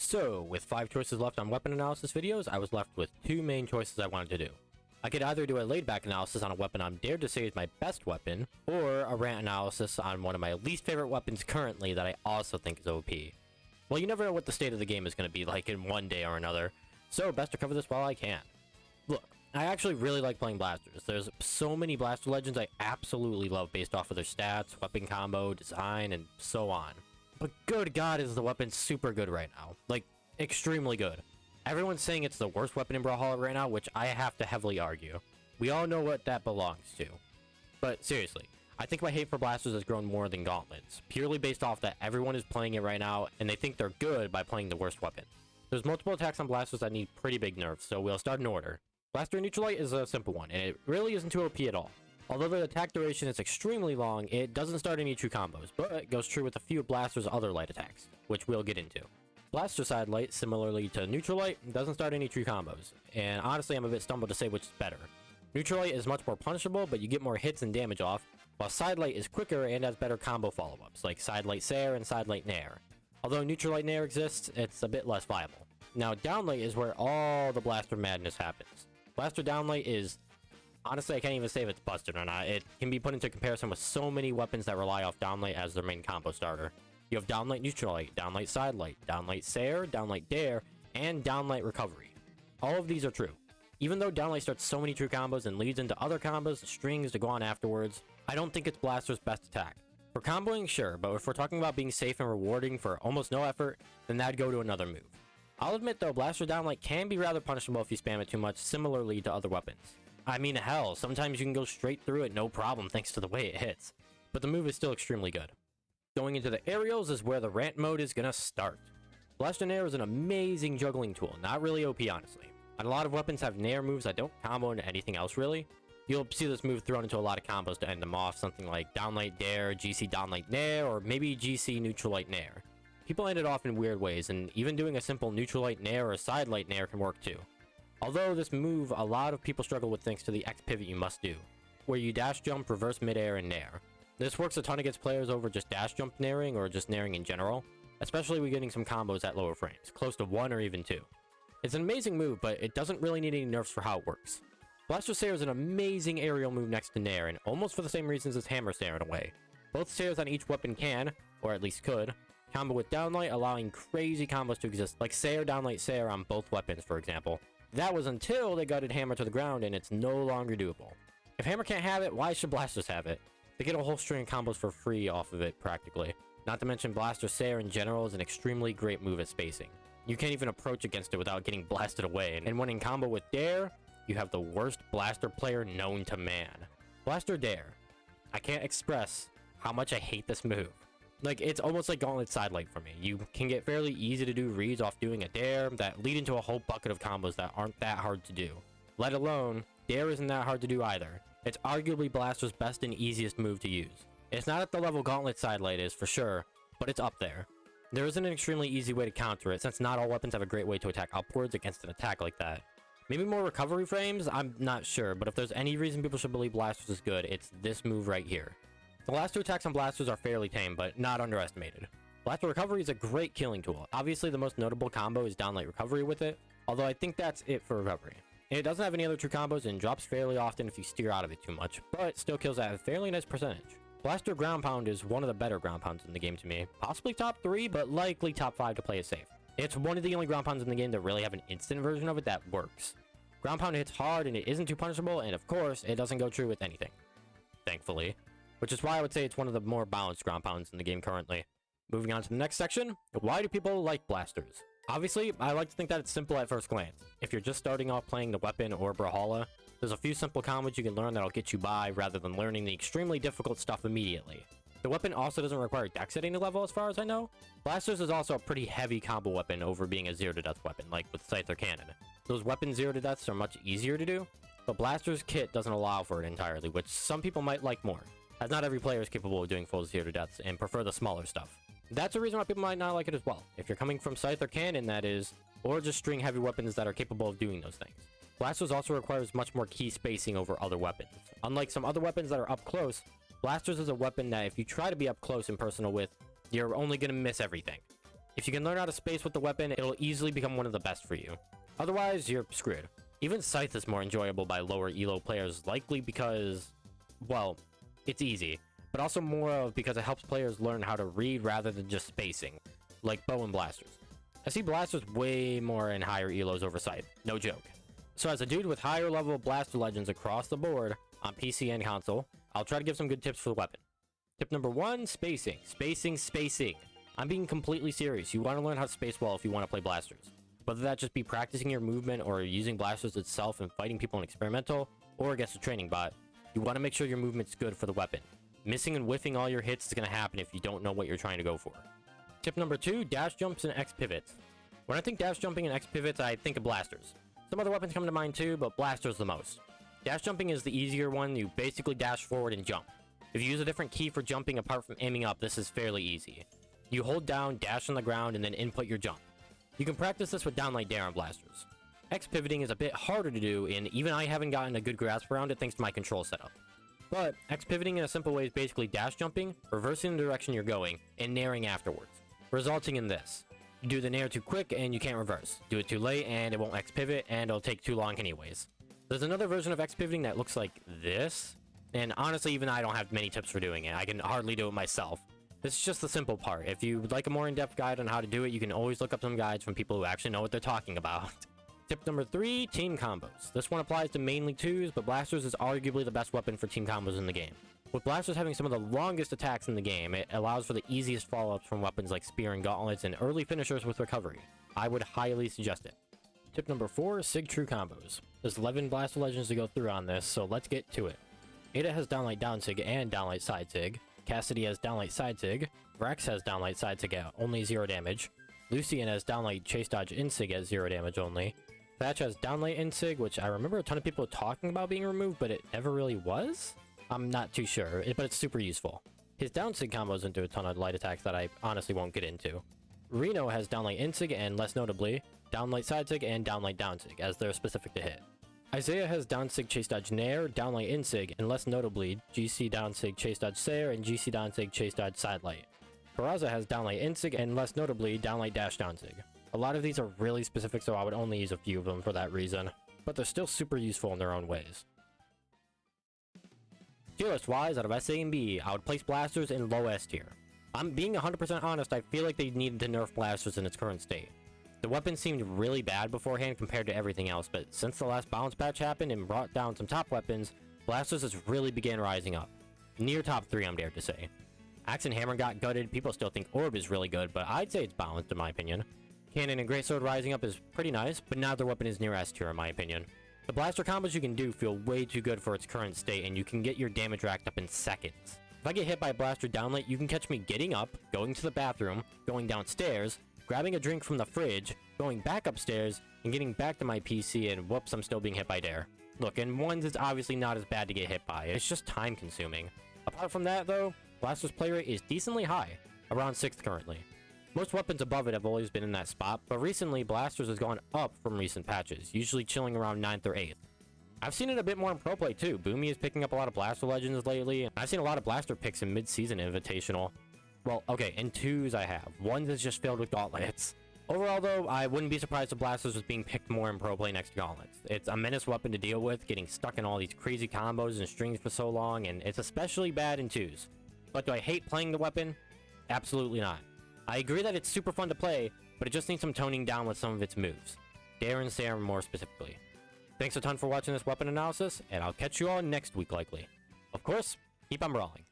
So, with 5 choices left on weapon analysis videos, I was left with 2 main choices I wanted to do. I could either do a laid-back analysis on a weapon I'm dared to say is my best weapon, or a rant analysis on one of my least favorite weapons currently that I also think is OP. Well, you never know what the state of the game is going to be like in one day or another, so best to cover this while I can. Look, I actually really like playing blasters. There's so many blaster legends I absolutely love based off of their stats, weapon combo, design, and so on. But good god is the weapon super good right now. Like, extremely good. Everyone's saying it's the worst weapon in Brawlhalla right now, which I have to heavily argue. We all know what that belongs to. But seriously, I think my hate for blasters has grown more than gauntlets, purely based off that everyone is playing it right now, and they think they're good by playing the worst weapon. There's multiple attacks on blasters that need pretty big nerfs, so we'll start in order. Blaster Neutral Light is a simple one, and it really isn't too OP at all. Although the attack duration is extremely long, it doesn't start any true combos, but it goes true with a few of Blaster's other light attacks, which we'll get into. Blaster Side Light, similarly to Neutral Light, doesn't start any true combos, and honestly I'm a bit stumbled to say which is better. Neutral Light is much more punishable, but you get more hits and damage off, while Side Light is quicker and has better combo follow-ups, like Side Light Sair and Side Light Nair. Although Neutral Light Nair exists, it's a bit less viable. Now Downlight is where all the Blaster madness happens. Blaster Downlight is... honestly, I can't even say if it's busted or not. It can be put into comparison with so many weapons that rely off Downlight as their main combo starter. You have Downlight Neutral Light, Downlight Side Light, Downlight Sair, Downlight Dare, and Downlight Recovery. All of these are true. Even though Downlight starts so many true combos and leads into other combos, strings to go on afterwards, I don't think it's Blaster's best attack. For comboing, sure, but if we're talking about being safe and rewarding for almost no effort, then that'd go to another move. I'll admit though, Blaster Downlight can be rather punishable if you spam it too much, similarly to other weapons. I mean, hell, sometimes you can go straight through it no problem thanks to the way it hits, but the move is still extremely good. Going into the aerials is where the rant mode is gonna start. Blaster Nair is an amazing juggling tool, not really OP honestly. And a lot of weapons have Nair moves that don't combo into anything else really. You'll see this move thrown into a lot of combos to end them off, something like Downlight Dare, GC Downlight Nair, or maybe GC Neutral Light Nair. People end it off in weird ways, and even doing a simple Neutral Light Nair or Side Light Nair can work too. Although this move a lot of people struggle with thanks to the X pivot you must do, where you dash jump, reverse midair, and nair. This works a ton against players over just dash jump nairing or just nairing in general, especially when getting some combos at lower frames, close to 1 or even 2. It's an amazing move, but it doesn't really need any nerfs for how it works. Blaster Sair is an amazing aerial move next to nair, and almost for the same reasons as Hammer Sair in a way. Both Sairs on each weapon can, or at least could, combo with Downlight, allowing crazy combos to exist, like Sair Downlight Sair on both weapons for example. That was until they gutted Hammer to the ground, and it's no longer doable. If Hammer can't have it, why should Blasters have it? They get a whole string of combos for free off of it, practically. Not to mention Blaster Sair in general is an extremely great move at spacing. You can't even approach against it without getting blasted away, and when in combo with Dare, you have the worst Blaster player known to man. Blaster Dare. I can't express how much I hate this move. Like, it's almost like Gauntlet Sidelight for me. You can get fairly easy to do reads off doing a Dare that lead into a whole bucket of combos that aren't that hard to do. Let alone, Dare isn't that hard to do either. It's arguably Blaster's best and easiest move to use. It's not at the level Gauntlet Sidelight is, for sure, but it's up there. There isn't an extremely easy way to counter it, since not all weapons have a great way to attack upwards against an attack like that. Maybe more recovery frames? I'm not sure, but if there's any reason people should believe Blasters is good, it's this move right here. The last 2 attacks on Blasters are fairly tame, but not underestimated. Blaster Recovery is a great killing tool. Obviously, the most notable combo is Downlight Recovery with it, although I think that's it for Recovery. It doesn't have any other true combos and drops fairly often if you steer out of it too much, but still kills at a fairly nice percentage. Blaster Ground Pound is one of the better ground pounds in the game to me. Possibly top 3, but likely top 5 to play it safe. It's one of the only ground pounds in the game that really have an instant version of it that works. Ground Pound hits hard and it isn't too punishable, and of course, it doesn't go true with anything. Thankfully. Which is why I would say it's one of the more balanced ground pounds in the game currently. Moving on to the next section, why do people like Blasters? Obviously, I like to think that it's simple at first glance. If you're just starting off playing the weapon or Brawlhalla, there's a few simple combos you can learn that'll get you by rather than learning the extremely difficult stuff immediately. The weapon also doesn't require dex at any level as far as I know. Blasters is also a pretty heavy combo weapon over being a 0 to death weapon, like with Scythe or Cannon. Those weapon 0 to deaths are much easier to do, but Blaster's kit doesn't allow for it entirely, which some people might like more, as not every player is capable of doing full 0 to deaths and prefer the smaller stuff. That's a reason why people might not like it as well, if you're coming from Scythe or Cannon that is, or just string heavy weapons that are capable of doing those things. Blasters also requires much more key spacing over other weapons. Unlike some other weapons that are up close, Blasters is a weapon that if you try to be up close and personal with, you're only going to miss everything. If you can learn how to space with the weapon, it'll easily become one of the best for you. Otherwise, you're screwed. Even Scythe is more enjoyable by lower elo players, likely because, well, it's easy, but also more of because it helps players learn how to read rather than just spacing, like bow and blasters. I see blasters way more in higher elos over Scythe, no joke. So as a dude with higher level blaster legends across the board, on PC and console, I'll try to give some good tips for the weapon. Tip number 1, spacing. Spacing. I'm being completely serious. You want to learn how to space well if you want to play blasters. Whether that just be practicing your movement or using blasters itself and fighting people in experimental, or against a training bot, you want to make sure your movement's good for the weapon. Missing and whiffing all your hits is going to happen if you don't know what you're trying to go for. Tip number 2, dash jumps and X pivots. When I think dash jumping and X pivots, I think of blasters. Some other weapons come to mind too, but blasters the most. Dash jumping is the easier one. You basically dash forward and jump. If you use a different key for jumping apart from aiming up, this is fairly easy. You hold down, dash on the ground, and then input your jump. You can practice this with downlight dare on blasters. X pivoting is a bit harder to do, and even I haven't gotten a good grasp around it thanks to my control setup. But X pivoting in a simple way is basically dash jumping, reversing the direction you're going, and nairing afterwards, resulting in this. You do the nair too quick and you can't reverse. Do it too late and it won't X pivot and it'll take too long anyways. There's another version of X pivoting that looks like this, and honestly even I don't have many tips for doing it. I can hardly do it myself. This is just the simple part. If you would like a more in-depth guide on how to do it, you can always look up some guides from people who actually know what they're talking about. Tip number 3, team combos. This one applies to mainly 2s, but blasters is arguably the best weapon for team combos in the game. With blasters having some of the longest attacks in the game, it allows for the easiest follow-ups from weapons like spear and gauntlets and early finishers with recovery. I would highly suggest it. Tip number 4, Sig True Combos. There's 11 blaster legends to go through on this, so let's get to it. Ada has downlight down sig and downlight side sig. Cassidy has downlight side sig. Vrax has downlight side sig at only 0 damage. Lucian has downlight chase dodge in sig at 0 damage only. Thatch has downlight in sig, which I remember a ton of people talking about being removed, but it never really was? I'm not too sure, but it's super useful. His down sig combos into a ton of light attacks that I honestly won't get into. Reno has downlight in sig and, less notably, downlight side sig and downlight down sig, as they're specific to hit. Isaiah has down sig chase dodge nair, downlight in sig, and less notably, GC down sig chase dodge sair and GC down sig chase dodge side light. Peraza has downlight in sig and, less notably, downlight dash down sig. A lot of these are really specific, so I would only use a few of them for that reason, but they're still super useful in their own ways. Tier list wise, out of S, A, and B, I would place blasters in low S tier. I'm being 100% honest, I feel like they needed to nerf blasters in its current state. The weapon seemed really bad beforehand compared to everything else, but since the last balance patch happened and brought down some top weapons, blasters has really began rising up. Near top 3, I'm dared to say. Axe and Hammer got gutted, people still think Orb is really good, but I'd say it's balanced in my opinion. Cannon and Greatsword rising up is pretty nice, but neither weapon is near S tier in my opinion. The blaster combos you can do feel way too good for its current state, and you can get your damage racked up in seconds. If I get hit by a blaster downlight, you can catch me getting up, going to the bathroom, going downstairs, grabbing a drink from the fridge, going back upstairs, and getting back to my PC, and whoops, I'm still being hit by dare. Look, in ones it's obviously not as bad to get hit by, it's just time consuming. Apart from that though, blaster's play rate is decently high, around 6th currently. Most weapons above it have always been in that spot, but recently blasters has gone up from recent patches, usually chilling around 9th or 8th. I've seen it a bit more in pro play too. Boomy is picking up a lot of blaster legends lately, and I've seen a lot of blaster picks in mid-season invitational. Well, okay, in 2s I have. 1s is just filled with gauntlets. Overall though, I wouldn't be surprised if blasters was being picked more in pro play next to gauntlets. It's a menace weapon to deal with, getting stuck in all these crazy combos and strings for so long, and it's especially bad in 2s. But do I hate playing the weapon? Absolutely not. I agree that it's super fun to play, but it just needs some toning down with some of its moves. Dare and Sair more specifically. Thanks a ton for watching this weapon analysis, and I'll catch you all next week likely. Of course, keep on brawling.